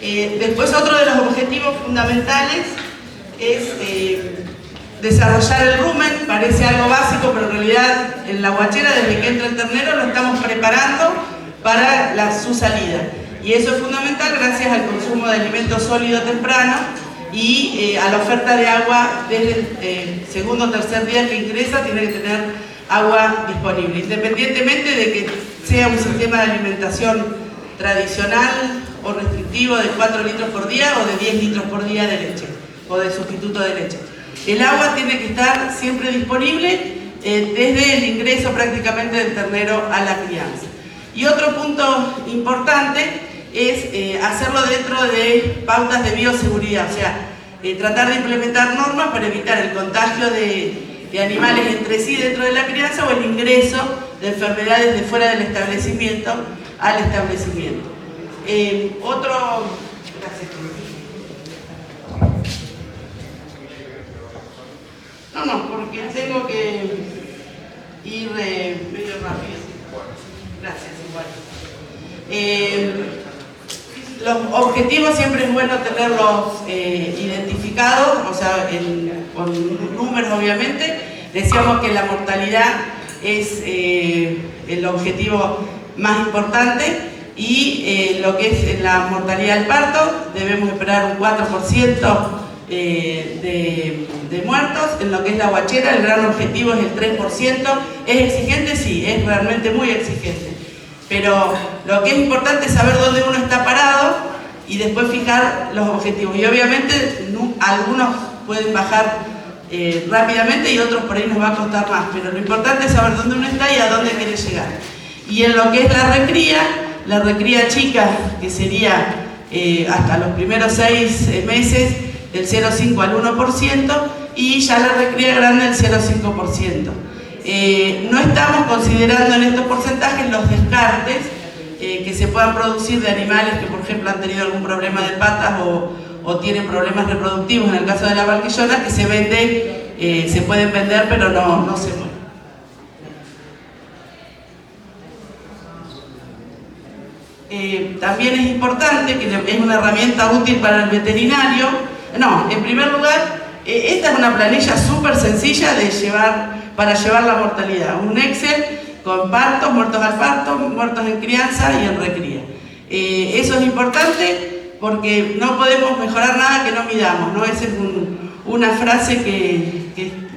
Después otro de los objetivos fundamentales es desarrollar el rumen. Parece algo básico, pero en realidad en la huachera, desde que entra el ternero, lo estamos preparando para su salida. Y eso es fundamental gracias al consumo de alimento sólido temprano y a la oferta de agua desde el segundo o tercer día que ingresa. Tiene que tener agua disponible, independientemente de que sea un sistema de alimentación tradicional o restrictivo de 4 litros por día o de 10 litros por día de leche o de sustituto de leche. El agua tiene que estar siempre disponible desde el ingreso prácticamente del ternero a la crianza. Y otro punto importante es hacerlo dentro de pautas de bioseguridad, o sea, tratar de implementar normas para evitar el contagio de animales entre sí dentro de la crianza o el ingreso de enfermedades de fuera del establecimiento al establecimiento. Porque tengo que ir medio rápido. Gracias, igual. Los objetivos siempre es bueno tenerlos identificados, o sea, con números obviamente. Decíamos que la mortalidad es el objetivo más importante y lo que es la mortalidad del parto, debemos esperar un 4% de muertos. En lo que es la huachera, el gran objetivo es el 3%. ¿Es exigente? Sí, es realmente muy exigente. Pero lo que es importante es saber dónde uno está parado y después fijar los objetivos. Y obviamente algunos pueden bajar rápidamente y otros por ahí nos va a costar más. Pero lo importante es saber dónde uno está y a dónde quiere llegar. Y en lo que es la recría chica, que sería hasta los primeros 6 meses, del 0,5 al 1%, y ya la recría grande del 0,5%. No estamos considerando en estos porcentajes los descartes que se puedan producir de animales que, por ejemplo, han tenido algún problema de patas o tienen problemas reproductivos. En el caso de la barquillona, que se pueden vender, pero no se mueren. También es importante, que es una herramienta útil para el veterinario. En primer lugar, esta es una planilla súper sencilla para llevar la mortalidad. Un Excel con partos, muertos al parto, muertos en crianza y en recría. Eso es importante porque no podemos mejorar nada que no midamos, ¿no? Esa es una frase que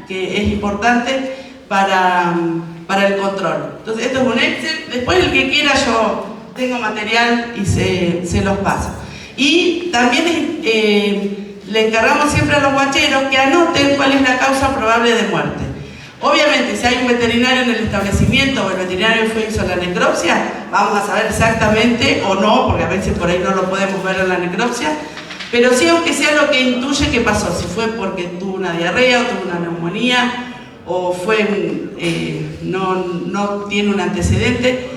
es importante para el control. Entonces, esto es un Excel. Después, el que quiera, yo tengo material y se los paso. Y también le encargamos siempre a los huacheros que anoten cuál es la causa probable de muerte. Obviamente, si hay un veterinario en el establecimiento o el veterinario hizo la necropsia, vamos a saber exactamente o no, porque a veces por ahí no lo podemos ver en la necropsia, pero sí, aunque sea lo que intuye que pasó, si fue porque tuvo una diarrea o tuvo una neumonía o no tiene un antecedente.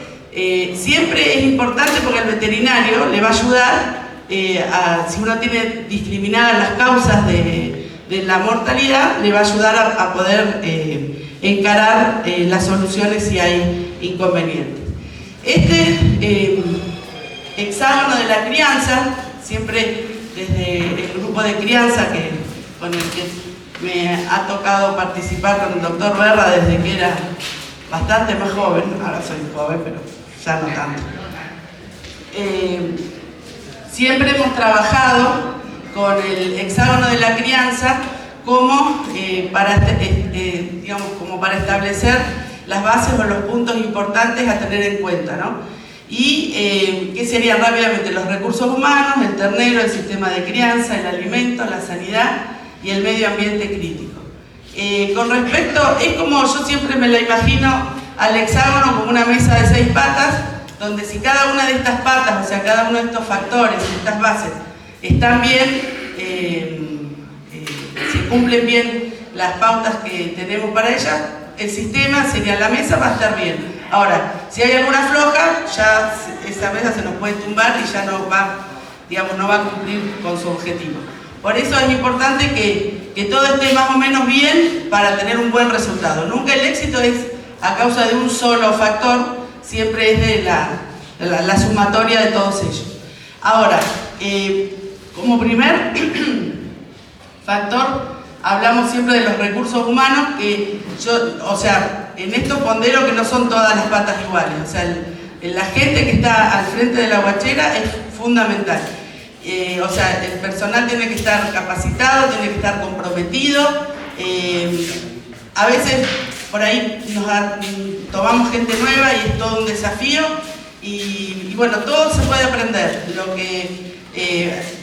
Siempre es importante porque el veterinario le va a ayudar si uno tiene discriminadas las causas de la mortalidad, le va a ayudar a poder encarar las soluciones si hay inconvenientes. Este hexágono de la crianza, siempre desde el grupo de crianza con el que me ha tocado participar con el doctor Berra desde que era bastante más joven, ahora soy joven, pero ya no tanto. Siempre hemos trabajado con el hexágono de la crianza como para establecer las bases o los puntos importantes a tener en cuenta, ¿no? Y ¿qué serían rápidamente? Los recursos humanos, el ternero, el sistema de crianza, el alimento, la sanidad y el medio ambiente crítico. Con respecto, es como yo siempre me la imagino al hexágono como una mesa de 6 patas, donde si cada una de estas patas, o sea, cada uno de estos factores, estas bases, están bien, si cumplen bien las pautas que tenemos para ellas, el sistema sería la mesa, va a estar bien. Ahora, si hay alguna floja, ya esa mesa se nos puede tumbar y ya no va a cumplir con su objetivo. Por eso es importante que todo esté más o menos bien para tener un buen resultado. Nunca el éxito es a causa de un solo factor, siempre es de la sumatoria de todos ellos. Ahora, como primer factor, hablamos siempre de los recursos humanos, que en esto pondero que no son todas las patas iguales, o sea, la gente que está al frente de la huachera es fundamental. El personal tiene que estar capacitado, tiene que estar comprometido. A veces por ahí tomamos gente nueva y es todo un desafío. Y bueno, todo se puede aprender. Lo que,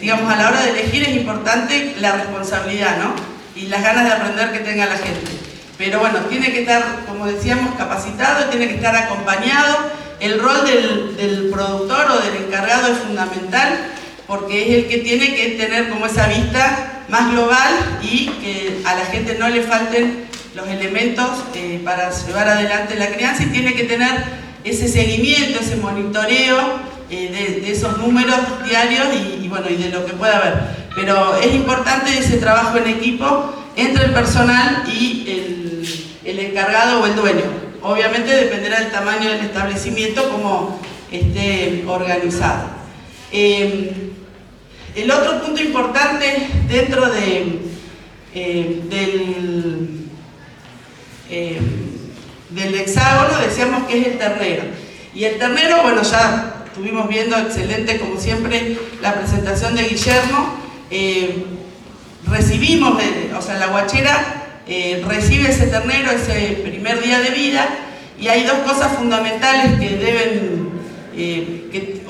digamos, a la hora de elegir es importante la responsabilidad, ¿no? Y las ganas de aprender que tenga la gente. Pero bueno, tiene que estar, como decíamos, capacitado, tiene que estar acompañado. El rol del productor o del encargado es fundamental, porque es el que tiene que tener como esa vista más global y que a la gente no le falten los elementos para llevar adelante la crianza, y tiene que tener ese seguimiento, ese monitoreo de esos números diarios y de lo que pueda haber. Pero es importante ese trabajo en equipo entre el personal y el encargado o el dueño. Obviamente dependerá del tamaño del establecimiento, cómo esté organizado. El otro punto importante dentro del hexágono, decíamos que es el ternero. Y el ternero, bueno, ya estuvimos viendo, excelente como siempre, la presentación de Guillermo. Recibimos, la huachera recibe ese ternero ese primer día de vida, y hay dos cosas fundamentales que deben, que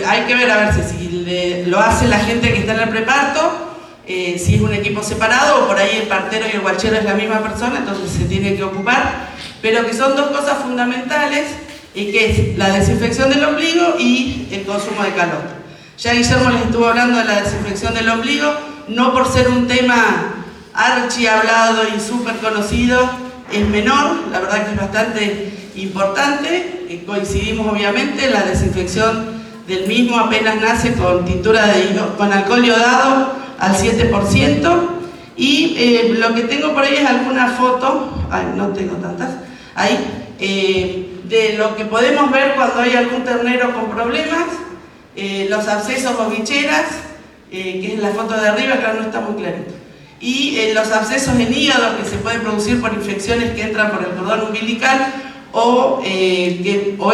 hay que ver, a ver si lo hace la gente que está en el preparto, si es un equipo separado o por ahí el partero y el huachero es la misma persona, entonces se tiene que ocupar, pero que son dos cosas fundamentales, que es la desinfección del ombligo y el consumo de calostro. Ya Guillermo les estuvo hablando de la desinfección del ombligo, no por ser un tema archi hablado y súper conocido, es menor, la verdad que es bastante importante. Coincidimos obviamente, la desinfección del mismo apenas nace con tintura con alcohol iodado al 7%, y lo que tengo por ahí es alguna foto, no tengo tantas, de lo que podemos ver cuando hay algún ternero con problemas, los abscesos o bicheras, que es la foto de arriba, claro, no está muy clarito, y los abscesos en hígado que se pueden producir por infecciones que entran por el cordón umbilical, o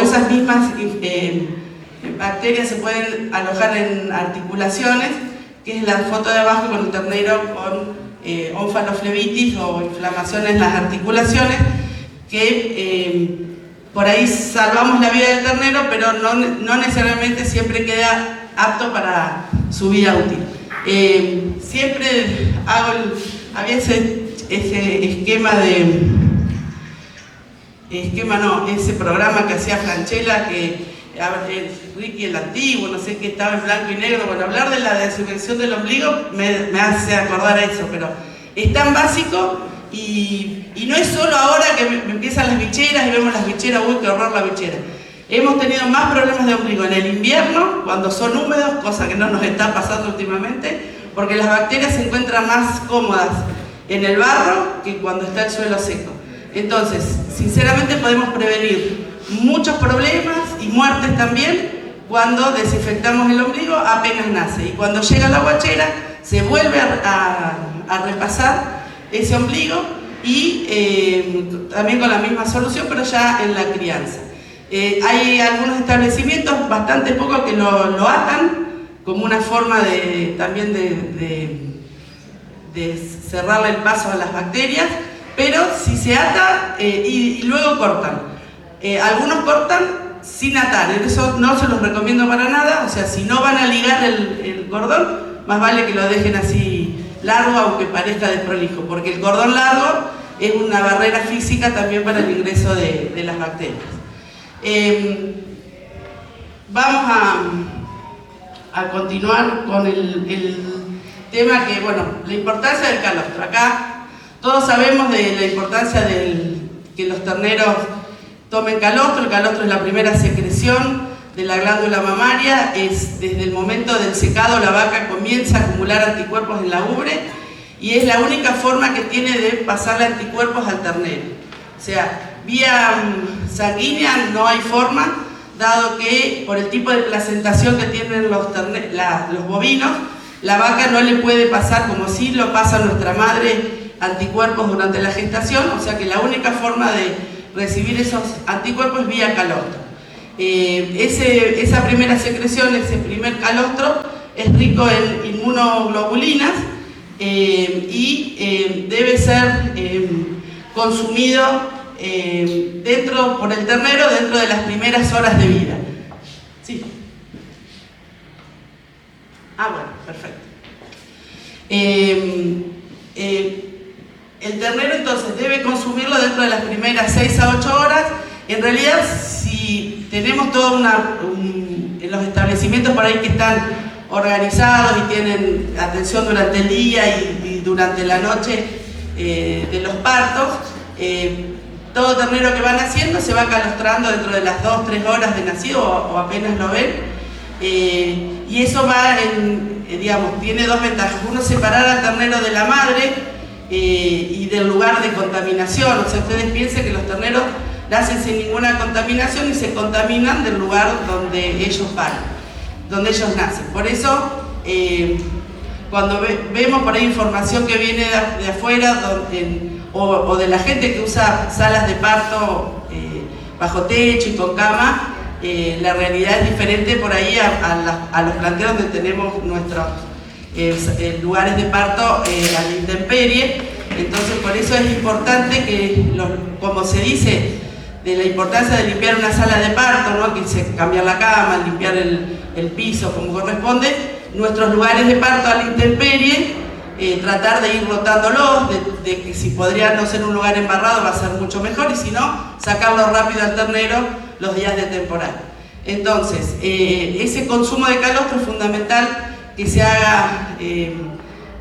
esas mismas bacterias se pueden alojar en articulaciones, que es la foto de abajo con el ternero con onfaloflebitis o inflamaciones en las articulaciones, que por ahí salvamos la vida del ternero, pero no necesariamente siempre queda apto para su vida útil. Siempre había ese ese programa que hacía Franchella, Ricky el Antiguo, no sé qué, estaba en blanco y negro. Bueno, hablar de la desinfección del ombligo me hace acordar a eso, pero es tan básico, y no es solo ahora que empiezan las bicheras y vemos las bicheras, uy, qué horror la bichera. Hemos tenido más problemas de ombligo en el invierno, cuando son húmedos, cosa que no nos está pasando últimamente, porque las bacterias se encuentran más cómodas en el barro que cuando está el suelo seco. Entonces, sinceramente podemos prevenir muchos problemas y muertes también cuando desinfectamos el ombligo apenas nace, y cuando llega la huachera se vuelve a repasar ese ombligo, y también con la misma solución, pero ya en la crianza. Hay algunos establecimientos, bastante pocos, que lo atan como una forma también de cerrarle el paso a las bacterias, pero si se ata y luego cortan. Algunos cortan sin atar, eso no se los recomiendo para nada. O sea, si no van a ligar el cordón, más vale que lo dejen así largo, aunque parezca desprolijo, porque el cordón largo es una barrera física también para el ingreso de las bacterias. Vamos a continuar con el tema que, bueno, la importancia del calostro. Acá todos sabemos de la importancia que los terneros tomen calostro. El calostro es la primera secreción de la glándula mamaria. Desde el momento del secado la vaca comienza a acumular anticuerpos en la ubre, y es la única forma que tiene de pasarle anticuerpos al ternero. O sea, vía sanguínea no hay forma, dado que por el tipo de placentación que tienen los bovinos, la vaca no le puede pasar, como sí lo pasa a nuestra madre, anticuerpos durante la gestación, o sea que la única forma de recibir esos anticuerpos es vía calostro. Esa primera secreción, ese primer calostro, es rico en inmunoglobulinas y debe ser consumido por el ternero dentro de las primeras horas de vida. Sí. Bueno, perfecto. El ternero entonces debe consumirlo dentro de las primeras 6 a 8 horas. En realidad, si tenemos todo en los establecimientos por ahí que están organizados y tienen atención durante el día y durante la noche de los partos, todo ternero que van haciendo se va calostrando dentro de las 2-3 horas de nacido o apenas lo ven. Y eso va tiene dos ventajas. Uno, separar al ternero de la madre y del lugar de contaminación. O sea, ustedes piensen que los terneros nacen sin ninguna contaminación y se contaminan del lugar donde ellos van, donde ellos nacen. Por eso, cuando vemos por ahí información que viene de afuera o de la gente que usa salas de parto bajo techo y con cama, la realidad es diferente por ahí a los planteos donde tenemos nuestros lugares de parto a la intemperie. Entonces, por eso es importante que, como se dice, de la importancia de limpiar una sala de parto, ¿no? Cambiar la cama, limpiar el piso como corresponde, nuestros lugares de parto a la intemperie, tratar de ir rotándolos, de que si podría no ser un lugar embarrado va a ser mucho mejor, y si no, sacarlo rápido al ternero los días de temporada. Entonces, ese consumo de calostro es fundamental que se haga.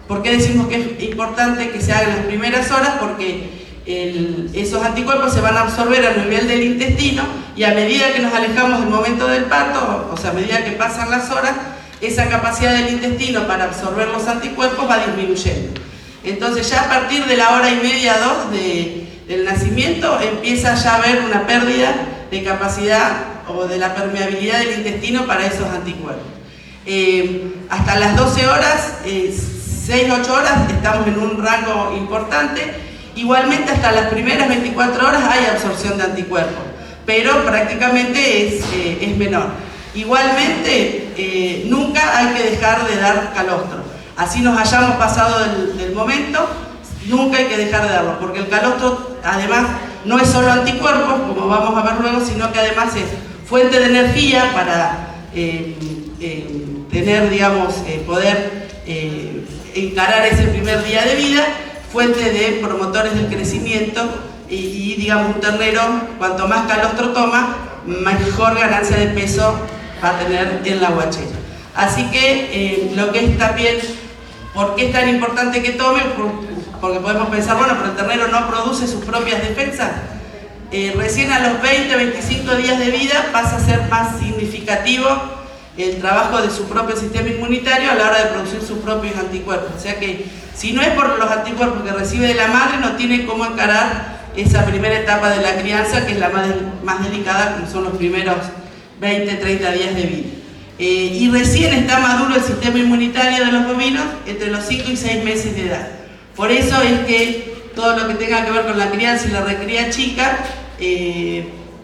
¿Por qué decimos que es importante que se haga en las primeras horas? Porque esos anticuerpos se van a absorber a nivel del intestino, y a medida que nos alejamos del momento del parto, o sea, a medida que pasan las horas, esa capacidad del intestino para absorber los anticuerpos va disminuyendo. Entonces, ya a partir de la hora y media, 2 del nacimiento, empieza ya a haber una pérdida de capacidad o de la permeabilidad del intestino para esos anticuerpos. Hasta las 12 horas, 6-8 horas, estamos en un rango importante. Igualmente, hasta las primeras 24 horas hay absorción de anticuerpos, pero prácticamente es menor. Igualmente, nunca hay que dejar de dar calostro. Así nos hayamos pasado del momento, nunca hay que dejar de darlo, porque el calostro, además, no es solo anticuerpos, como vamos a ver luego, sino que además es fuente de energía para tener, digamos, poder encarar ese primer día de vida, fuente de promotores del crecimiento y digamos, un ternero, cuanto más calostro toma, mejor ganancia de peso va a tener en la guachera. Así que lo que es también, ¿por qué es tan importante que tome? Porque podemos pensar, bueno, pero el ternero no produce sus propias defensas. Recién a los 20-25 días de vida pasa a ser más significativo el trabajo de su propio sistema inmunitario a la hora de producir sus propios anticuerpos. O sea que si no es por los anticuerpos que recibe de la madre, no tiene cómo encarar esa primera etapa de la crianza, que es la más delicada, como son los primeros 20-30 días de vida. Y recién está maduro el sistema inmunitario de los bovinos entre los 5 y 6 meses de edad. Por eso es que todo lo que tenga que ver con la crianza y la recría chica,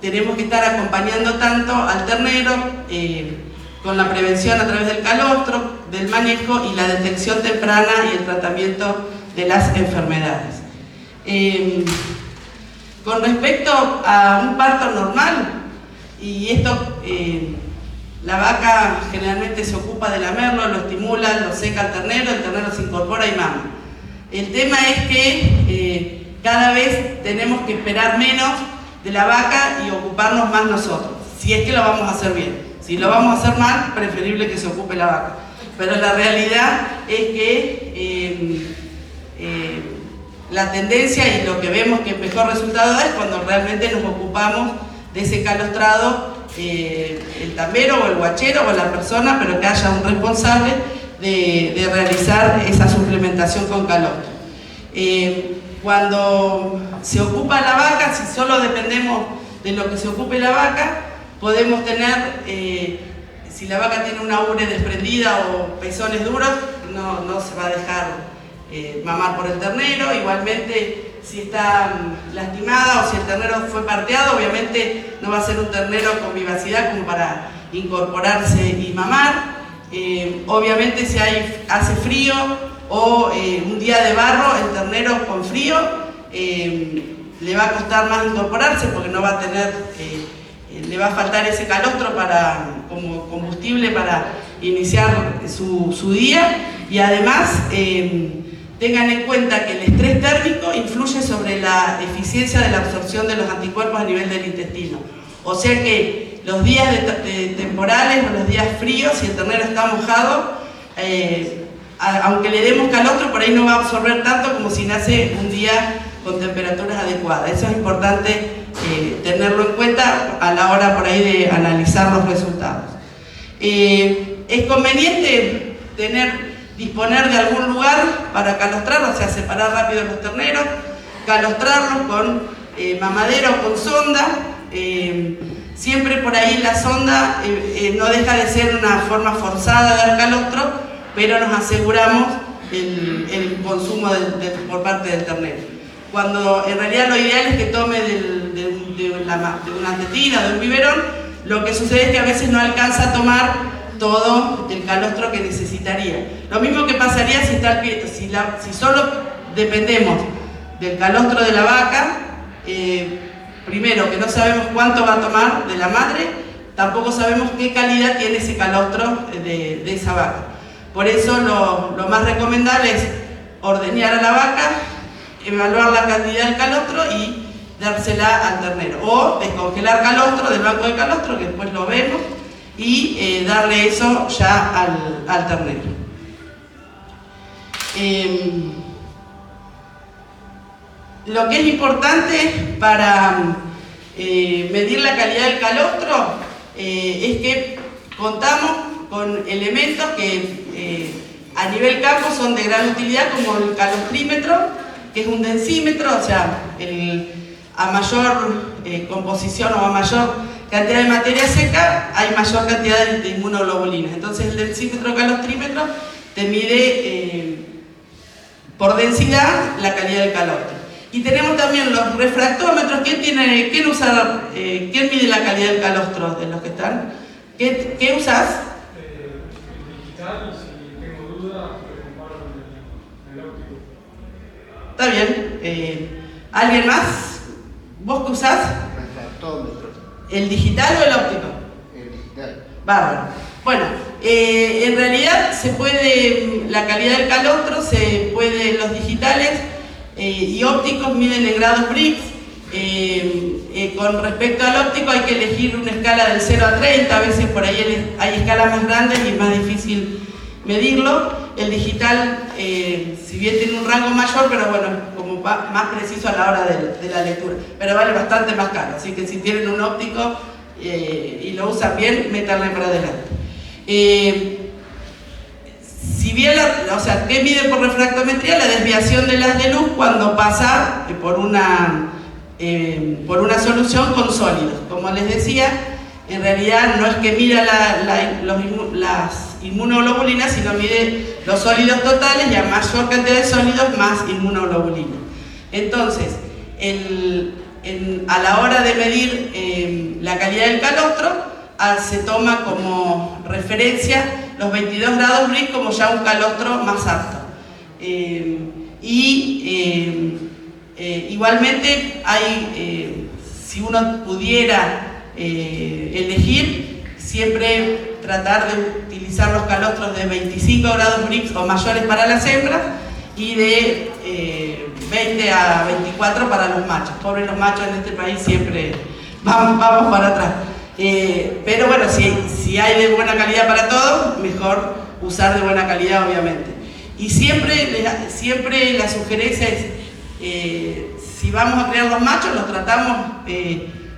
tenemos que estar acompañando tanto al ternero con la prevención a través del calostro, del manejo y la detección temprana y el tratamiento de las enfermedades. Con respecto a un parto normal, y esto, la vaca generalmente se ocupa de lamerlo, lo estimula, lo seca el ternero se incorpora y mama. El tema es que cada vez tenemos que esperar menos de la vaca y ocuparnos más nosotros, si es que lo vamos a hacer bien. Si lo vamos a hacer mal, preferible que se ocupe la vaca. Pero la realidad es que la tendencia y lo que vemos que mejor resultado da es cuando realmente nos ocupamos de ese calostrado, el tambero o el guachero o la persona, pero que haya un responsable de realizar esa suplementación con calostro. Cuando se ocupa la vaca, si solo dependemos de lo que se ocupe la vaca, podemos tener, si la vaca tiene una ubre desprendida o pezones duros, no se va a dejar mamar por el ternero. Igualmente, si está lastimada o si el ternero fue parteado, obviamente no va a ser un ternero con vivacidad como para incorporarse y mamar. Obviamente si hace frío o un día de barro, el ternero con frío le va a costar más incorporarse porque no va a tener, le va a faltar ese calostro como combustible para iniciar su día. Y además tengan en cuenta que el estrés térmico influye sobre la eficiencia de la absorción de los anticuerpos a nivel del intestino. O sea que los días temporales o los días fríos, si el ternero está mojado, aunque le demos calostro, por ahí no va a absorber tanto como si nace un día con temperaturas adecuadas. Eso es importante tenerlo en cuenta a la hora por ahí de analizar los resultados. Es conveniente disponer de algún lugar para calostrar, o sea, separar rápido los terneros, calostrarlos con mamadera o con sonda. Siempre por ahí la sonda no deja de ser una forma forzada de dar calostro, pero nos aseguramos el consumo por parte del ternero. Cuando en realidad lo ideal es que tome de una tetina o de un biberón, lo que sucede es que a veces no alcanza a tomar todo el calostro que necesitaría. Lo mismo que pasaría si solo dependemos del calostro de la vaca. Primero, que no sabemos cuánto va a tomar de la madre, tampoco sabemos qué calidad tiene ese calostro de esa vaca. Por eso lo más recomendable es ordeñar a la vaca, evaluar la cantidad del calostro y dársela al ternero. O descongelar calostro del banco de calostro, que después lo vemos, y darle eso ya al ternero. Lo que es importante para medir la calidad del calostro es que contamos con elementos que a nivel campo son de gran utilidad, como el calostrímetro, que es un densímetro, o sea, a mayor composición o a mayor cantidad de materia seca, hay mayor cantidad de inmunoglobulinas. Entonces el densímetro calostrímetro te mide por densidad la calidad del calostro. Y tenemos también los refractómetros. ¿Quién mide la calidad del calostro de los que están? ¿Qué usás? Digital, y si tengo duda, lo comparo con el óptico. Está bien. ¿Alguien más? ¿Vos qué usás? Refractómetro. ¿El digital o el óptico? El digital. Bárbaro. Bueno, en realidad la calidad del calostro los digitales y ópticos miden en grados Brix. Con respecto al óptico hay que elegir una escala del 0 a 30, a veces por ahí hay escalas más grandes y es más difícil medirlo. El digital, si bien tiene un rango mayor, pero bueno, como más preciso a la hora de la lectura, pero vale bastante más caro, así que si tienen un óptico y lo usan bien, métanle para adelante. Si bien, ¿qué mide por refractometría? La desviación del haz de luz cuando pasa por una solución con sólidos. Como les decía, en realidad no es que mida las inmunoglobulinas, sino mide los sólidos totales, y a mayor cantidad de sólidos, más inmunoglobulinas. Entonces, a la hora de medir la calidad del calostro, se toma como referencia los 22 grados Brix como ya un calostro más apto. Igualmente si uno pudiera elegir, siempre tratar de utilizar los calostros de 25 grados Brix o mayores para las hembras y de 20 a 24 para los machos. Pobres los machos en este país, siempre vamos para atrás. Pero bueno, si hay de buena calidad para todos, mejor usar de buena calidad, obviamente. Y siempre la sugerencia es, si vamos a criar los machos, los tratamos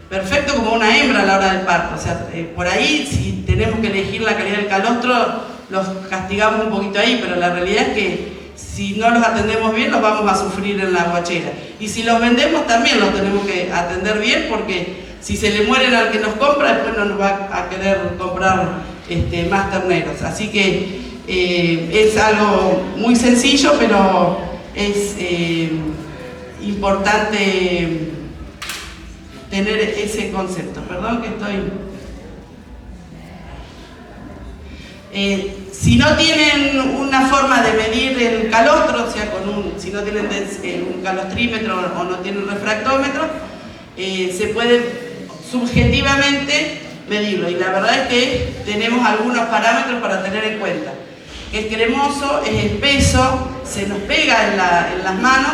perfecto como una hembra a la hora del parto. O sea, por ahí, si tenemos que elegir la calidad del calostro, los castigamos un poquito ahí, pero la realidad es que si no los atendemos bien, los vamos a sufrir en la guachera. Y si los vendemos, también los tenemos que atender bien, porque si se le mueren al que nos compra, después no nos va a querer comprar más terneros. Así que es algo muy sencillo, pero es importante tener ese concepto. Perdón que estoy... si no tienen una forma de medir el calostro, o sea, si no tienen un calostrímetro o no tienen refractómetro, se puede subjetivamente medirlo. Y la verdad es que tenemos algunos parámetros para tener en cuenta. Es cremoso, es espeso, se nos pega en las manos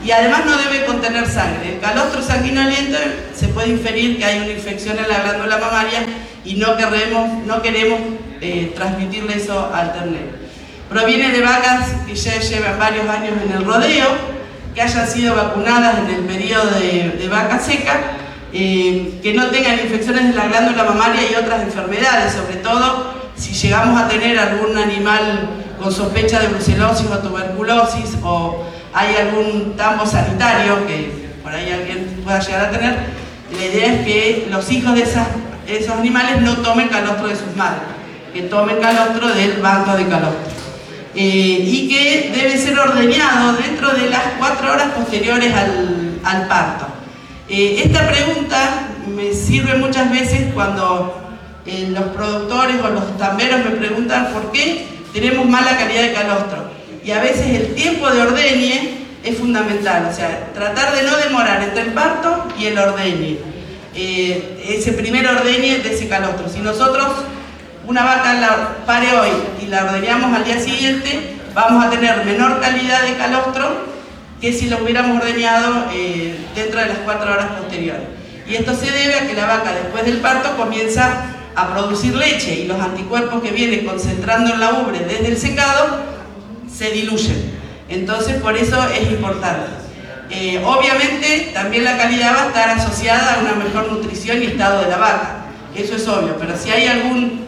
y además no debe contener sangre. El calostro sanguinolento se puede inferir que hay una infección en la glándula mamaria y no queremos transmitirle eso al ternero. Proviene de vacas que ya llevan varios años en el rodeo, que hayan sido vacunadas en el periodo de vaca seca, que no tengan infecciones en la glándula mamaria y otras enfermedades, sobre todo si llegamos a tener algún animal con sospecha de brucelosis o tuberculosis, o hay algún tambo sanitario que por ahí alguien pueda llegar a tener. La idea es que los hijos de esos animales no tomen calostro de sus madres, que tomen calostro del banco de calostro, y que debe ser ordeñado dentro de las 4 horas posteriores al parto. Esta pregunta me sirve muchas veces cuando los productores o los tamberos me preguntan por qué tenemos mala calidad de calostro, y a veces el tiempo de ordeñe es fundamental, o sea, tratar de no demorar entre el parto y el ordeñe, ese primer ordeñe de ese calostro. Si nosotros una vaca la pare hoy y la ordeñamos al día siguiente, vamos a tener menor calidad de calostro que si lo hubiéramos ordeñado dentro de las 4 horas posteriores. Y esto se debe a que la vaca después del parto comienza a producir leche y los anticuerpos que vienen concentrando en la ubre desde el secado se diluyen. Entonces por eso es importante. Obviamente también la calidad va a estar asociada a una mejor nutrición y estado de la vaca, eso es obvio, pero si hay algún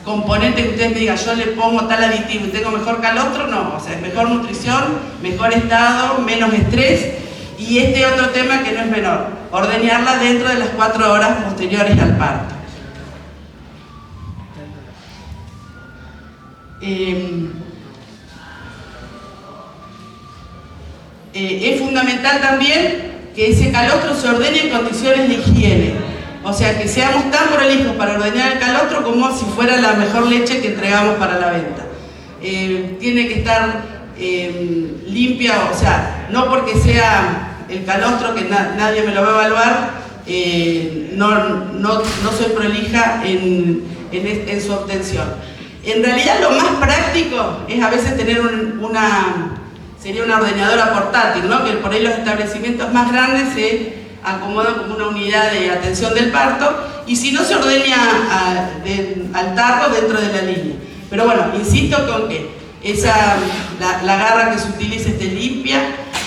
componente que ustedes me digan, yo le pongo tal aditivo y tengo mejor calostro, no, o sea, es mejor nutrición, mejor estado, menos estrés, y otro tema que no es menor, ordeñarla dentro de las 4 horas posteriores al parto. Es fundamental también que ese calostro se ordeñe en condiciones de higiene, o sea, que seamos tan prolijos para ordeñar el calostro como si fuera la mejor leche que entregamos para la venta. Tiene que estar limpia, o sea, no porque sea el calostro que nadie me lo va a evaluar, no soy prolija en su obtención. En realidad lo más práctico es a veces tener sería una ordeñadora portátil, ¿no? Que por ahí los establecimientos más grandes se acomodan como una unidad de atención del parto, y si no, se ordeña al tarro dentro de la línea. Pero bueno, insisto con que la garra que se utilice esté limpia,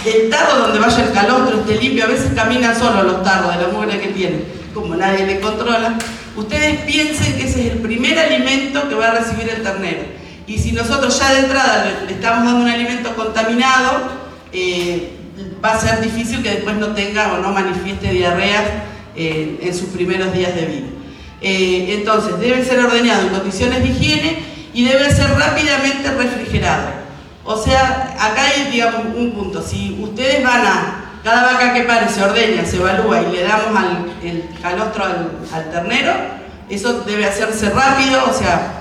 el tarro donde vaya el calostro esté limpio. A veces caminan solos los tarros de la mugre que tienen, como nadie le controla. Ustedes piensen que ese es el primer alimento que va a recibir el ternero, y si nosotros ya de entrada le estamos dando un alimento contaminado, va a ser difícil que después no tenga o no manifieste diarreas en sus primeros días de vida. Entonces debe ser ordeñado en condiciones de higiene y debe ser rápidamente refrigerado. O sea, acá hay, digamos, un punto. Si ustedes cada vaca que pare se ordeña, se evalúa y le damos el calostro al ternero, eso debe hacerse rápido, o sea,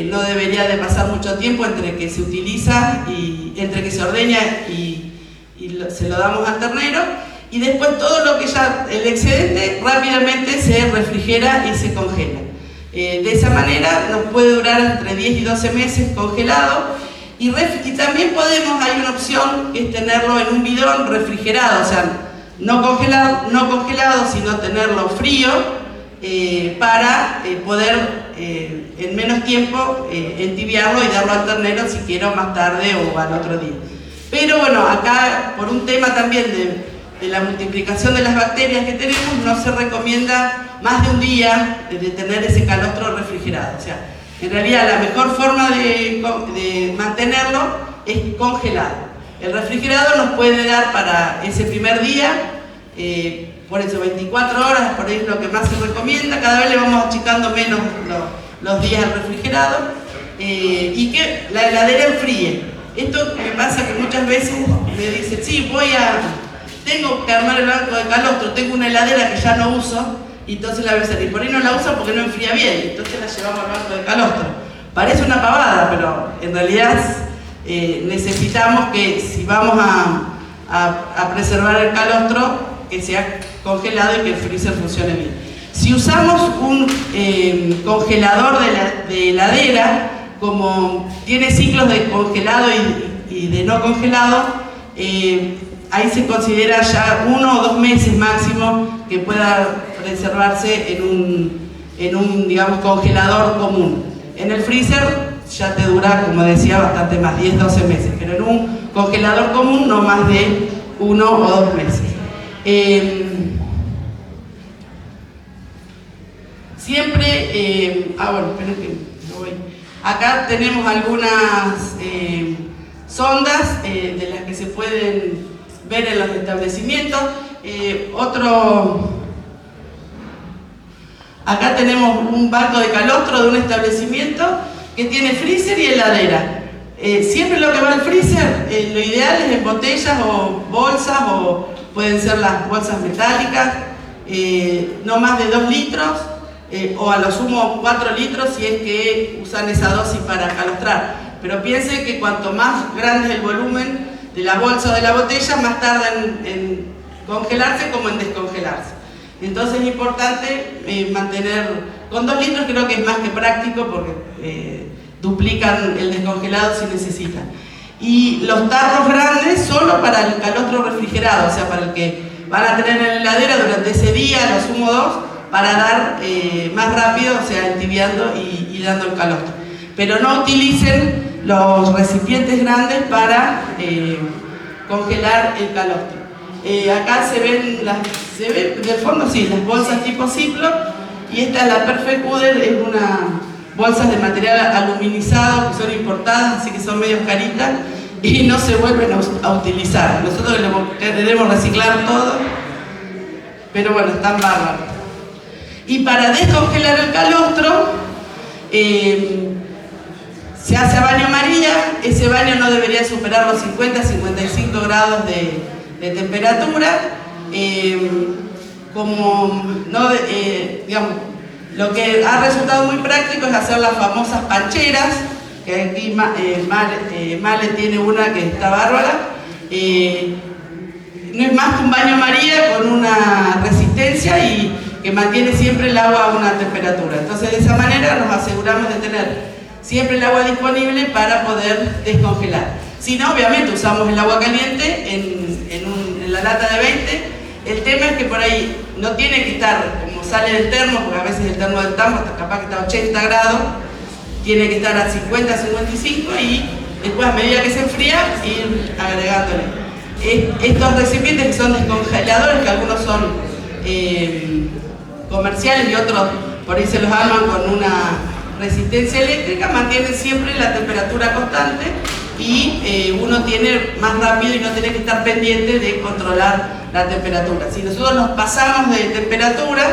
no debería de pasar mucho tiempo entre que se utiliza entre que se ordeña y se lo damos al ternero, y después todo lo que el excedente rápidamente se refrigera y se congela. De esa manera nos puede durar entre 10 y 12 meses congelado, y también hay una opción que es tenerlo en un bidón refrigerado, o sea, no congelado, sino tenerlo frío, para poder en menos tiempo entibiarlo y darlo al ternero si quiero más tarde o al otro día. Pero bueno, acá por un tema también de la multiplicación de las bacterias que tenemos, no se recomienda más de un día de tener ese calostro refrigerado. O sea, en realidad la mejor forma de mantenerlo es congelado. El refrigerado nos puede dar para ese primer día por eso 24 horas, por ahí es lo que más se recomienda. Cada vez le vamos achicando menos los días al refrigerador, y que la heladera enfríe. Esto me pasa que muchas veces me dicen, sí, tengo que armar el banco de calostro, tengo una heladera que ya no uso, y entonces la voy a hacer, y por ahí no la uso porque no enfría bien, entonces la llevamos al banco de calostro. Parece una pavada, pero en realidad necesitamos que, si vamos a preservar el calostro, que sea congelado y que el freezer funcione bien. Si usamos un congelador de heladera, como tiene ciclos de congelado y de no congelado, ahí se considera ya 1 o 2 meses máximo que pueda preservarse en un digamos, congelador común. En el freezer ya te dura, como decía, bastante más, 10-12 meses, pero en un congelador común no más de 1 o 2 meses. Siempre, bueno, esperen que no voy. Acá tenemos algunas sondas de las que se pueden ver en los establecimientos. Acá tenemos un banco de calostro de un establecimiento que tiene freezer y heladera. Siempre lo que va al freezer, lo ideal es en botellas o bolsas, o pueden ser las bolsas metálicas, no más de 2 litros, o a lo sumo 4 litros si es que usan esa dosis para calostrar. Pero piensen que cuanto más grande es el volumen de la bolsa o de la botella, más tarda en congelarse como en descongelarse. Entonces es importante mantener, con 2 litros creo que es más que práctico porque duplican el descongelado si necesitan. Y los tarros grandes solo para el calostro refrigerado, o sea, para el que van a tener en la heladera durante ese día, a lo sumo 2, para dar más rápido, o sea, entibiando y dando el calostro. Pero no utilicen los recipientes grandes para congelar el calostro. Acá se ve de fondo, sí, las bolsas tipo Ziploc, y esta es la Perfect Cooler, es una bolsas de material aluminizado que son importadas, así que son medio caritas y no se vuelven a utilizar. Nosotros queremos reciclar todo, pero bueno, están bárbaros. Y para descongelar el calostro, se hace a baño María. Ese baño no debería superar los 50-55 grados de temperatura. Digamos, lo que ha resultado muy práctico es hacer las famosas pancheras, que aquí Male tiene una que está bárbara. No es más que un baño María con una resistencia y que mantiene siempre el agua a una temperatura. Entonces, de esa manera nos aseguramos de tener siempre el agua disponible para poder descongelar. Si no, obviamente usamos el agua caliente en la lata de 20. El tema es que por ahí no tiene que estar como sale del termo, porque a veces el termo del tambo está capaz que está a 80 grados, tiene que estar a 50-55 y después, a medida que se enfría, ir agregándole. Estos recipientes que son descongeladores, que algunos son comerciales y otros por ahí se los arman con una resistencia eléctrica, mantienen siempre la temperatura constante y uno tiene más rápido y no tiene que estar pendiente de controlar la temperatura. Si nosotros nos pasamos de temperatura,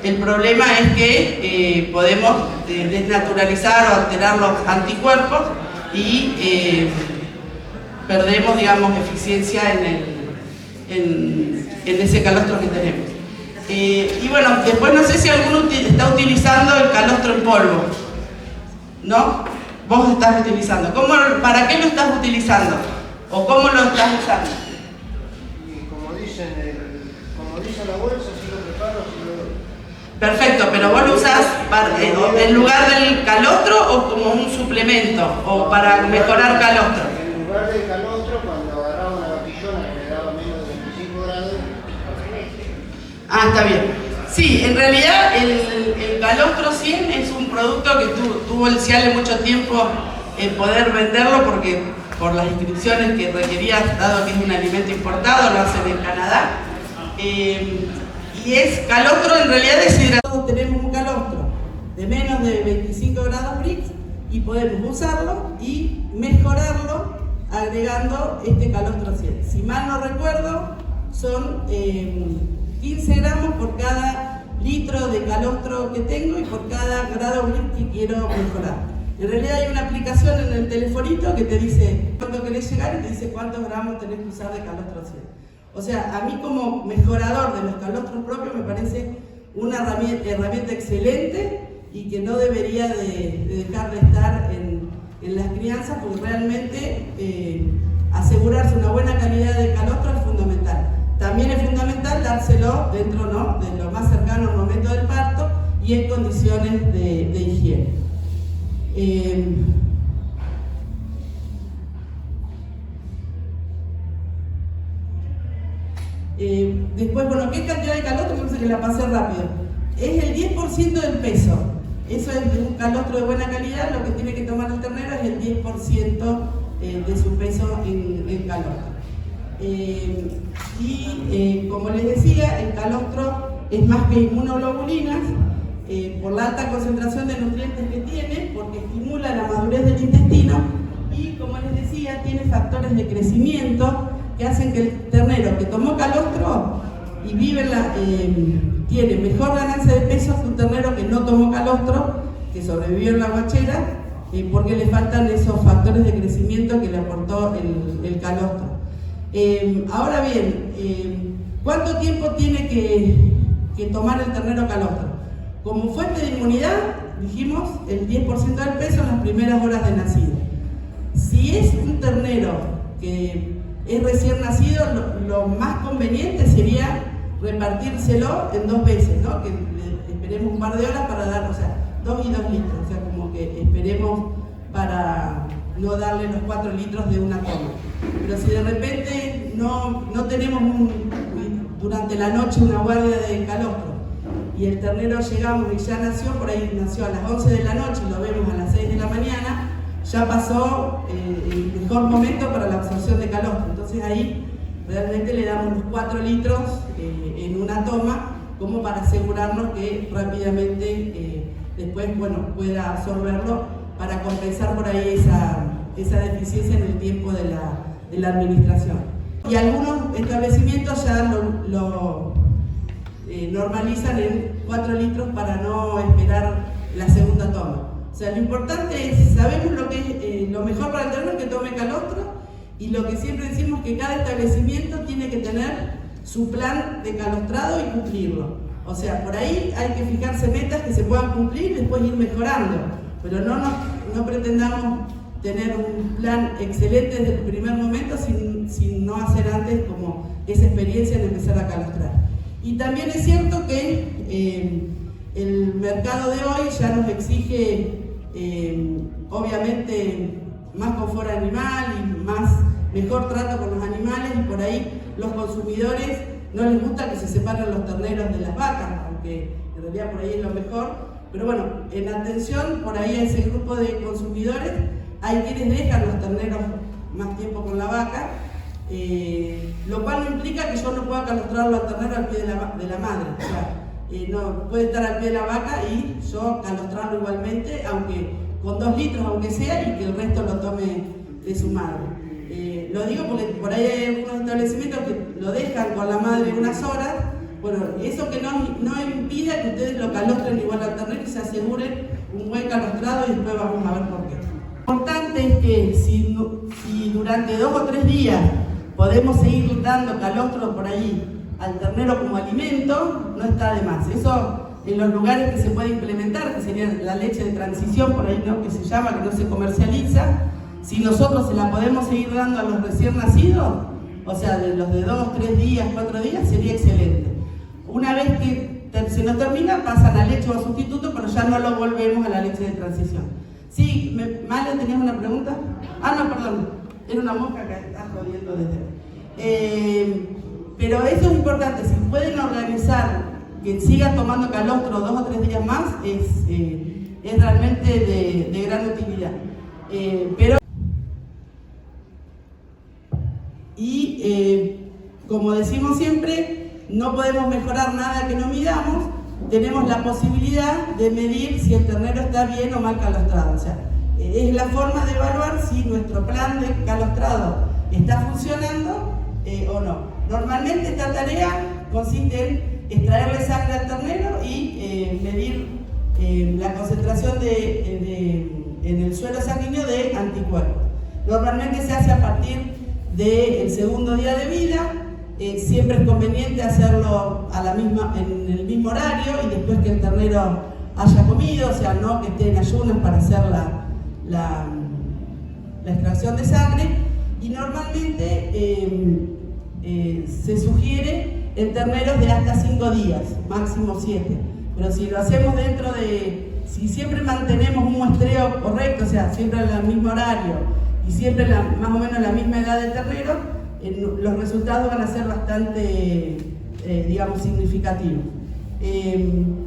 el problema es que podemos desnaturalizar o alterar los anticuerpos y perdemos, digamos, eficiencia en ese calostro que tenemos. Y bueno, después no sé si alguno está utilizando el calostro en polvo, ¿no? Vos estás utilizando. ¿Para qué lo estás utilizando? ¿O cómo lo estás usando? Y como dice la bolsa, si lo preparo, si lo doy. Perfecto, pero vos lo usás en lugar del calostro o como un suplemento o para mejorar calostro. En lugar del calostro, cuando agarraba una batillona que me daba menos de 25 grados. Ah, está bien. Sí, en realidad el calostro 100 es un producto que tuvo el CIALE mucho tiempo en poder venderlo porque por las inscripciones que requería, dado que es un alimento importado, lo hacen en Canadá. Y es calostro en realidad deshidratado. Tenemos un calostro de menos de 25 grados Brix y podemos usarlo y mejorarlo agregando este calostro 100. Si mal no recuerdo, son 15 gramos por cada litro de calostro que tengo y por cada grado que quiero mejorar. En realidad hay una aplicación en el telefonito que te dice cuánto querés llegar y te dice cuántos gramos tenés que usar de calostro 100. O sea, a mí como mejorador de los calostros propios me parece una herramienta excelente y que no debería de dejar de estar en las crianzas, porque realmente asegurarse una buena calidad de calostro es fundamental. También es fundamental dárselo dentro, ¿no?, de lo más cercano al momento del parto y en condiciones de higiene. Después, bueno, ¿qué cantidad de calostro? Entonces que la pasé rápido. Es el 10% del peso. Eso es de un calostro de buena calidad. Lo que tiene que tomar el ternero es el 10% de su peso en calostro. Como les decía, el calostro es más que inmunoglobulinas por la alta concentración de nutrientes que tiene, porque estimula la madurez del intestino y, como les decía, tiene factores de crecimiento que hacen que el ternero que tomó calostro y tiene mejor ganancia de peso que un ternero que no tomó calostro, que sobrevivió en la guachera, porque le faltan esos factores de crecimiento que le aportó el calostro. Ahora bien, ¿cuánto tiempo tiene que tomar el ternero calostro? Como fuente de inmunidad, dijimos, el 10% del peso en las primeras horas de nacido. Si es un ternero que es recién nacido, lo más conveniente sería repartírselo en 2 veces, ¿no? Que esperemos un par de horas para dar, o sea, 2 y 2 litros, o sea, como que esperemos para no darle los 4 litros de una toma. Pero si de repente no tenemos durante la noche una guardia de calostro y el ternero llegamos y ya nació, por ahí nació a las 11 de la noche y lo vemos a las 6 de la mañana, ya pasó el mejor momento para la absorción de calostro. Entonces ahí realmente le damos los 4 litros en una toma, como para asegurarnos que rápidamente después, bueno, pueda absorberlo para compensar por ahí esa deficiencia en el tiempo de la administración. Y algunos establecimientos ya lo normalizan en 4 litros para no esperar la segunda toma. O sea, lo importante es, sabemos lo que es lo mejor para el ternero que tome calostro, y lo que siempre decimos es que cada establecimiento tiene que tener su plan de calostrado y cumplirlo. O sea, por ahí hay que fijarse metas que se puedan cumplir y después ir mejorando, pero no pretendamos tener un plan excelente desde el primer momento sin no hacer antes como esa experiencia en empezar a calostrar. Y también es cierto que el mercado de hoy ya nos exige obviamente más confort animal y mejor trato con los animales, y por ahí los consumidores no les gusta que se separen los terneros de las vacas, aunque en realidad por ahí es lo mejor. Pero bueno, en atención por ahí a ese grupo de consumidores, hay quienes dejan los terneros más tiempo con la vaca, lo cual no implica que yo no pueda calostrarlo al ternero al pie de la madre. O sea, no puede estar al pie de la vaca y yo calostrarlo igualmente, aunque con 2 litros aunque sea, y que el resto lo tome de su madre. Lo digo porque por ahí hay algunos establecimientos que lo dejan con la madre unas horas. Bueno, eso que no impida que ustedes lo calostren igual al ternero y se aseguren un buen calostrado, y después vamos a ver por qué. Lo importante es que si durante 2 o 3 días podemos seguir dando calostro por ahí al ternero como alimento, no está de más. Eso en los lugares que se puede implementar, que sería la leche de transición, por ahí, ¿no?, que se llama, que no se comercializa. Si nosotros se la podemos seguir dando a los recién nacidos, o sea, de los de 2, 3 días, 4 días, sería excelente. Una vez que se nos termina, pasan a leche o a sustituto, pero ya no lo volvemos a la leche de transición. Sí, Male, ¿tenías una pregunta? Ah, no, perdón, era una mosca que está jodiendo desde... pero eso es importante, si pueden organizar que sigan tomando calostro 2 o 3 días más, es realmente de gran utilidad. Como decimos siempre, no podemos mejorar nada que no midamos. Tenemos la posibilidad de medir si el ternero está bien o mal calostrado. O sea, es la forma de evaluar si nuestro plan de calostrado está funcionando o no. Normalmente esta tarea consiste en extraerle sangre al ternero y medir la concentración en el suero sanguíneo de anticuerpos. Normalmente se hace a partir del segundo día de vida. Siempre es conveniente hacerlo en el mismo horario y después que el ternero haya comido, o sea, no que esté en ayunas para hacer la extracción de sangre. Y normalmente se sugiere en terneros de hasta 5 días, máximo 7. Pero si lo hacemos si siempre mantenemos un muestreo correcto, o sea, siempre en el mismo horario y siempre más o menos la misma edad del ternero, los resultados van a ser bastante, significativos.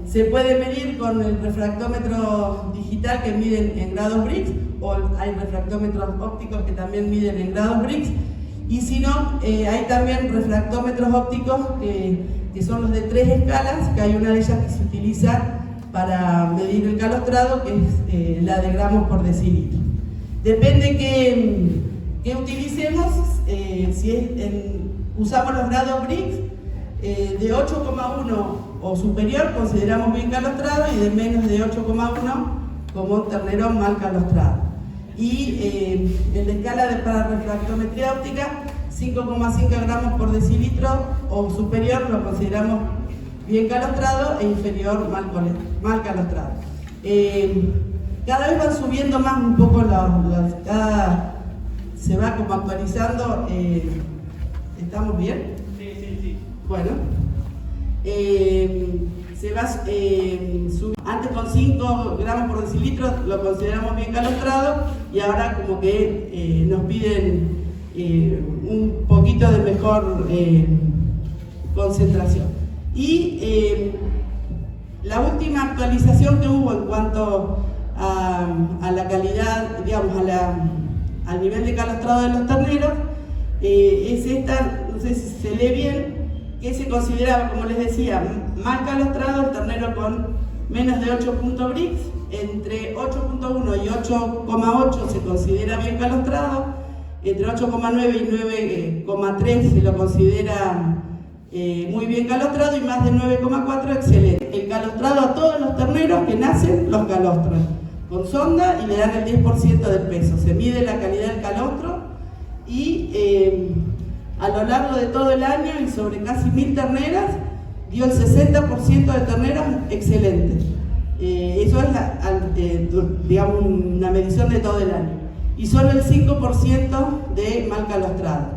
Se puede medir con el refractómetro digital que miden en grados Brix, o hay refractómetros ópticos que también miden en grados Brix, y si no, hay también refractómetros ópticos que son los de 3 escalas, que hay una de ellas que se utiliza para medir el calostrado, que es la de gramos por decilitro. Depende que utilicemos, usamos los grados Brix, de 8,1 o superior consideramos bien calostrado, y de menos de 8,1 como un ternero mal calostrado. Y en la escala para refractometría óptica, 5,5 gramos por decilitro o superior lo consideramos bien calostrado e inferior mal calostrado. Cada vez van subiendo más un poco se va como actualizando. ¿Estamos bien? Sí. Bueno, antes con 5 gramos por decilitro lo consideramos bien calostrado, y ahora como que nos piden un poquito de mejor concentración. Y la última actualización que hubo en cuanto a la calidad, al nivel de calostrado de los terneros, es esta, no sé si se lee bien, que se consideraba, como les decía, mal calostrado el ternero con menos de 8 puntos Brix. Entre 8.1 y 8,8 se considera bien calostrado, entre 8,9 y 9,3 se lo considera muy bien calostrado, y más de 9,4 excelente. El calostrado a todos los terneros que nacen los calostran con sonda y le dan el 10% del peso. Se mide la calidad del calostro y a lo largo de todo el año y sobre casi 1000 terneras dio el 60% de terneros excelentes. Eso es una medición de todo el año, y solo el 5% de mal calostrado.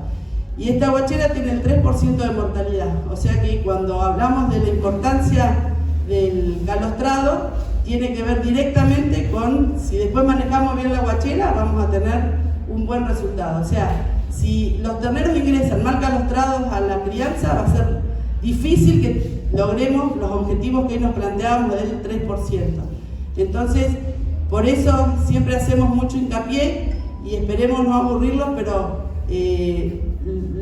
Y esta guachera tiene el 3% de mortalidad, o sea que cuando hablamos de la importancia del calostrado, tiene que ver directamente con si después manejamos bien la guachera, vamos a tener un buen resultado. O sea, si los terneros ingresan mal calostrados a la crianza, va a ser difícil que logremos los objetivos que nos planteábamos del 3%. Entonces, por eso siempre hacemos mucho hincapié, y esperemos no aburrirlos, pero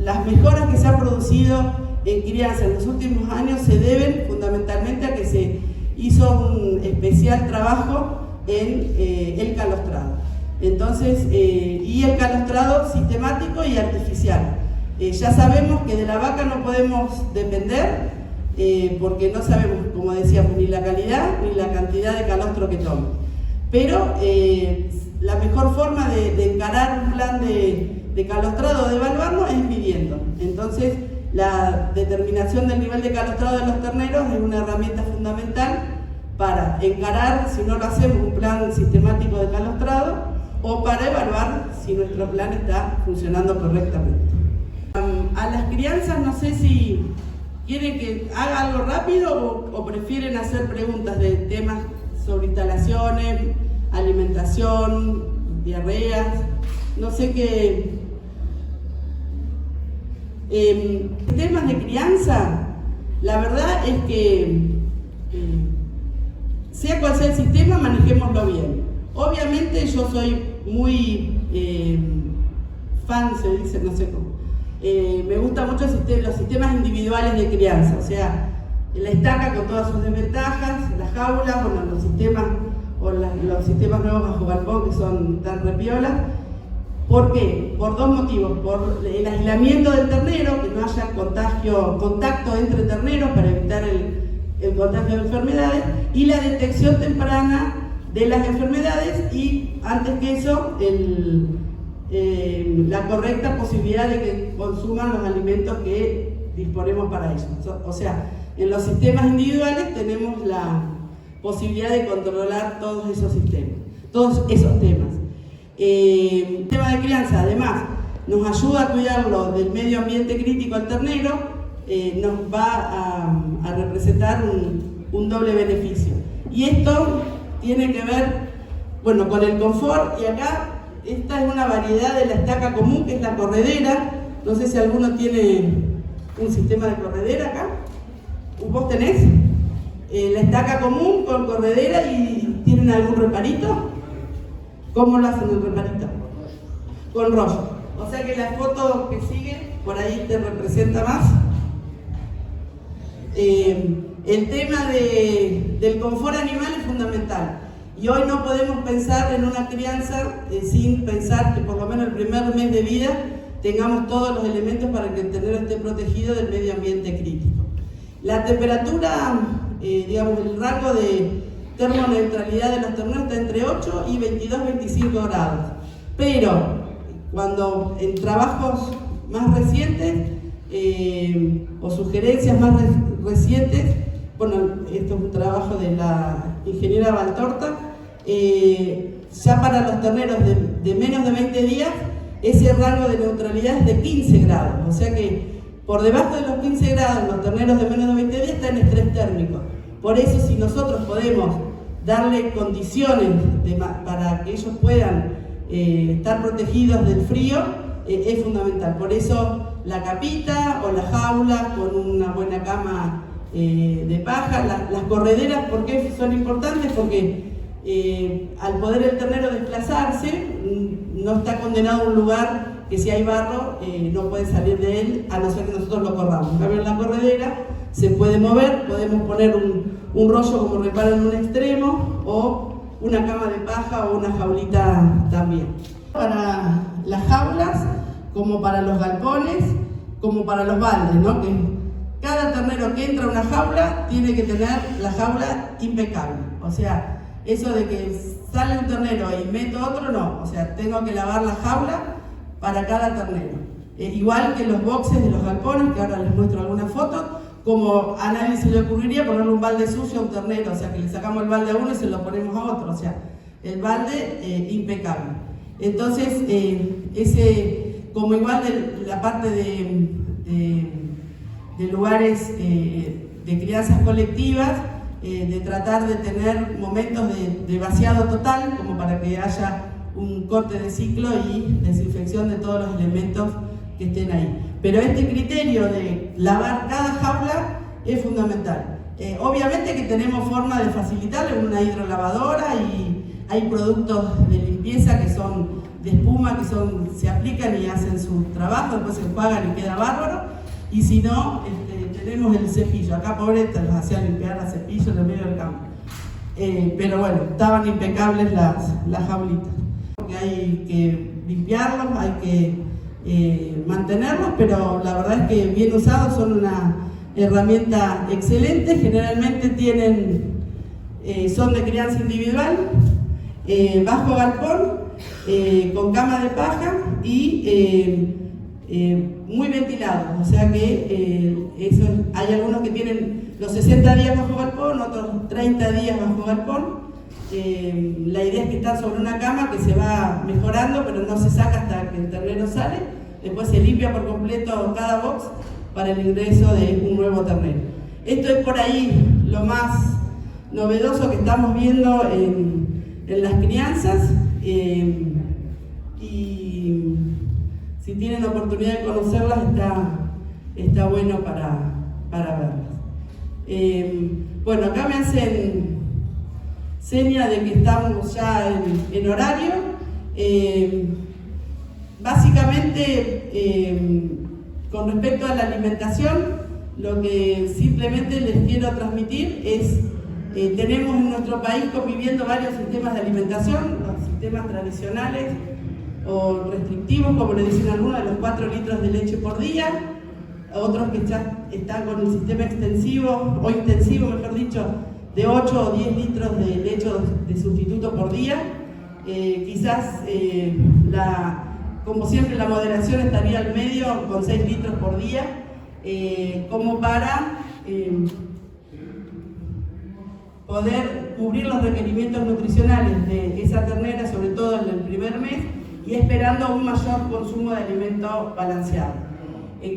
las mejoras que se han producido en crianza en los últimos años se deben fundamentalmente a que se hizo un especial trabajo en el calostrado. Entonces, y el calostrado sistemático y artificial. Ya sabemos que de la vaca no podemos depender, porque no sabemos, como decíamos, ni la calidad ni la cantidad de calostro que toma. Pero la mejor forma de encarar un plan de calostrado, de evaluarlo, es midiendo. Entonces, la determinación del nivel de calostrado de los terneros es una herramienta fundamental para encarar, si no lo hacemos, un plan sistemático de calostrado, o para evaluar si nuestro plan está funcionando correctamente. A las crianzas, no sé si quieren que haga algo rápido o prefieren hacer preguntas de temas sobre instalaciones, alimentación, diarreas, no sé qué. Temas de crianza, la verdad es que sea cual sea el sistema, manejémoslo bien. Obviamente yo soy muy fan, se dice, no sé cómo. Me gustan mucho los sistemas individuales de crianza, o sea, la estaca con todas sus desventajas, las jaulas, los sistemas nuevos bajo balcón que son tan repiolas. ¿Por qué? Por dos motivos: por el aislamiento del ternero, que no haya contacto entre terneros para evitar el contagio de enfermedades, y la detección temprana de las enfermedades, y antes que eso, la correcta posibilidad de que consuman los alimentos que disponemos para ellos. O sea, en los sistemas individuales tenemos la posibilidad de controlar todos esos sistemas, todos esos temas. El tema de crianza, además, nos ayuda a cuidarlo del medio ambiente crítico al ternero, nos va a representar un doble beneficio. Y esto tiene que ver, bueno, con el confort, y acá esta es una variedad de la estaca común, que es la corredera. No sé si alguno tiene un sistema de corredera acá. ¿Vos tenés? La estaca común con corredera, y ¿tienen algún reparito? ¿Cómo lo hacen el reparito? Con rollo. O sea que la foto que sigue, por ahí te representa más. El tema del confort animal es fundamental. Y hoy no podemos pensar en una crianza sin pensar que por lo menos el primer mes de vida tengamos todos los elementos para que el ternero esté protegido del medio ambiente crítico. La temperatura, digamos, el rango de termoneutralidad de los terneros está entre 8 y 22-25 grados. Pero cuando en trabajos más recientes o sugerencias más recientes, bueno, esto es un trabajo de la ingeniera Valtorta, ya para los terneros de menos de 20 días, ese rango de neutralidad es de 15 grados. O sea que por debajo de los 15 grados, los terneros de menos de 20 días están en estrés térmico. Por eso, si nosotros podemos darle condiciones para que ellos puedan estar protegidos del frío, es fundamental. Por eso la capita o la jaula con una buena cama de paja, las correderas. ¿Por qué son importantes? Porque al poder el ternero desplazarse, no está condenado a un lugar que si hay barro no puede salir de él, a no ser que nosotros lo corramos. En cambio, en la corredera se puede mover, podemos poner un rollo como reparo en un extremo, o una cama de paja o una jaulita también. Para las jaulas, como para los galpones, como para los baldes, ¿no? Que cada ternero que entra a una jaula tiene que tener la jaula impecable. O sea, eso de que sale un ternero y meto otro, no. O sea, tengo que lavar la jaula para cada ternero. Igual que los boxes de los galpones, que ahora les muestro algunas fotos, como a nadie se le ocurriría ponerle un balde sucio a un ternero. O sea, que le sacamos el balde a uno y se lo ponemos a otro. O sea, el balde impecable. Entonces, como igual de la parte de lugares de crianzas colectivas, de tratar de tener momentos de vaciado total, como para que haya un corte de ciclo y desinfección de todos los elementos que estén ahí. Pero este criterio de lavar cada jaula es fundamental. Obviamente que tenemos forma de facilitarle una hidrolavadora, y hay productos de limpieza que son de espuma, que se aplican y hacen su trabajo, después se enjuagan y queda bárbaro. Y si no, tenemos el cepillo. Acá, pobre, te los hacía limpiar a cepillo en el medio del campo. Pero bueno, estaban impecables las jaulitas. Porque hay que limpiarlos, hay que mantenerlos, pero la verdad es que bien usados son una herramienta excelente. Generalmente son de crianza individual, bajo galpón, con cama de paja y muy ventilados. O sea que hay algunos que tienen los 60 días bajo galpón, otros 30 días bajo galpón. La idea es que están sobre una cama que se va mejorando, pero no se saca hasta que el ternero sale. Después se limpia por completo cada box para el ingreso de un nuevo ternero. Esto es por ahí lo más novedoso que estamos viendo en las crianzas, y si tienen oportunidad de conocerlas está bueno para verlas. Bueno, acá me hacen seña de que estamos ya en horario. Básicamente, con respecto a la alimentación, lo que simplemente les quiero transmitir es tenemos en nuestro país conviviendo varios sistemas de alimentación, los sistemas tradicionales o restrictivos, como le dicen algunos, de los 4 litros de leche por día, otros que ya están con el sistema extensivo, o intensivo mejor dicho, de 8 o 10 litros de leche de sustituto por día. Quizás, como siempre, la moderación estaría al medio con 6 litros por día, como para poder cubrir los requerimientos nutricionales de esa ternera, sobre todo en el primer mes, y esperando un mayor consumo de alimento balanceado.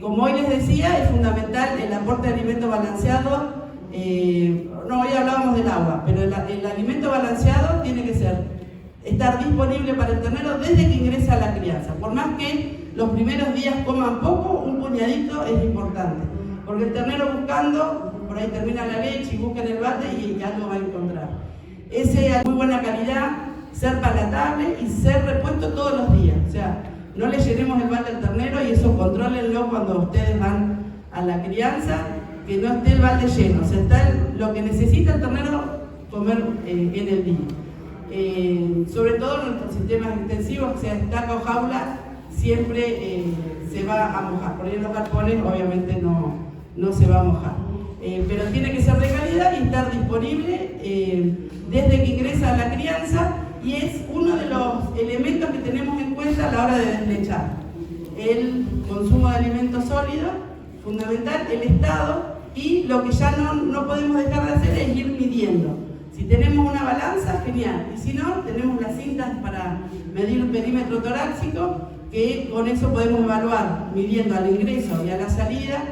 Como hoy les decía, es fundamental el aporte de alimento balanceado. No, hoy hablábamos del agua, pero el alimento balanceado tiene que estar disponible para el ternero desde que ingresa a la crianza. Por más que los primeros días coman poco, un puñadito es importante, porque el ternero buscando, por ahí termina la leche y busca en el balde y algo va a encontrar. Ese de muy buena calidad, ser palatable y ser repuesto todos los días. O sea, no le llenemos el balde al ternero, y eso contrólenlo cuando ustedes van a la crianza, que no esté el balde lleno. O sea, está lo que necesita el ternero comer en el día. Sobre todo en nuestros sistemas intensivos, sea estaca o jaula, siempre se va a mojar. Por ahí en los galpones obviamente no se va a mojar. Pero tiene que ser de calidad y estar disponible desde que ingresa a la crianza, y es uno de los elementos que tenemos en cuenta a la hora de deslechar. El consumo de alimentos sólidos, fundamental, el estado, y lo que ya no podemos dejar de hacer es ir midiendo. Si tenemos una balanza, genial, y si no, tenemos las cintas para medir el perímetro torácico, que con eso podemos evaluar, midiendo al ingreso y a la salida,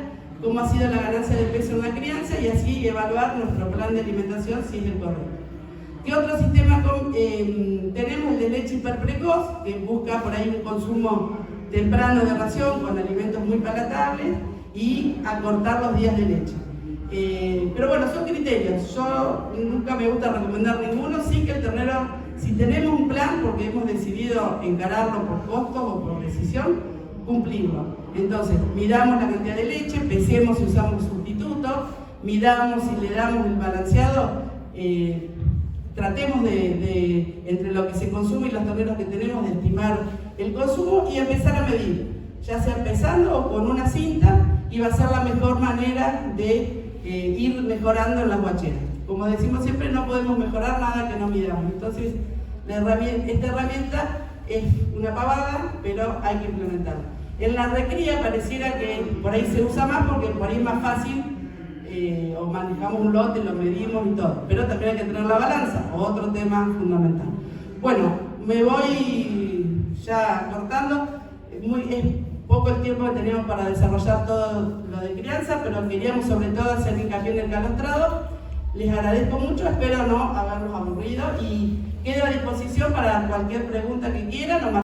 cómo ha sido la ganancia de peso en la crianza, y así evaluar nuestro plan de alimentación si es el correcto. ¿Qué otro sistema tenemos? El de leche hiperprecoz, que busca por ahí un consumo temprano de ración con alimentos muy palatables y acortar los días de leche. Pero bueno, son criterios. Yo nunca me gusta recomendar ninguno, sí que el ternero, si tenemos un plan, porque hemos decidido encararlo por costos o por decisión, cumplirlo. Entonces, midamos la cantidad de leche, pesemos si usamos sustituto, midamos si le damos el balanceado, tratemos de, entre lo que se consume y los terneros que tenemos, de estimar el consumo y empezar a medir, ya sea pesando o con una cinta, y va a ser la mejor manera de ir mejorando en las guacheras. Como decimos siempre, no podemos mejorar nada que no midamos. Entonces, esta herramienta es una pavada, pero hay que implementarla. En la recría pareciera que por ahí se usa más, porque por ahí es más fácil, o manejamos un lote, lo medimos y todo, pero también hay que tener la balanza, otro tema fundamental. Bueno, me voy ya cortando, es poco el tiempo que teníamos para desarrollar todo lo de crianza, pero queríamos sobre todo hacer hincapié en el calostrado. Les agradezco mucho, espero no haberlos aburrido, y quedo a disposición para cualquier pregunta que quieran.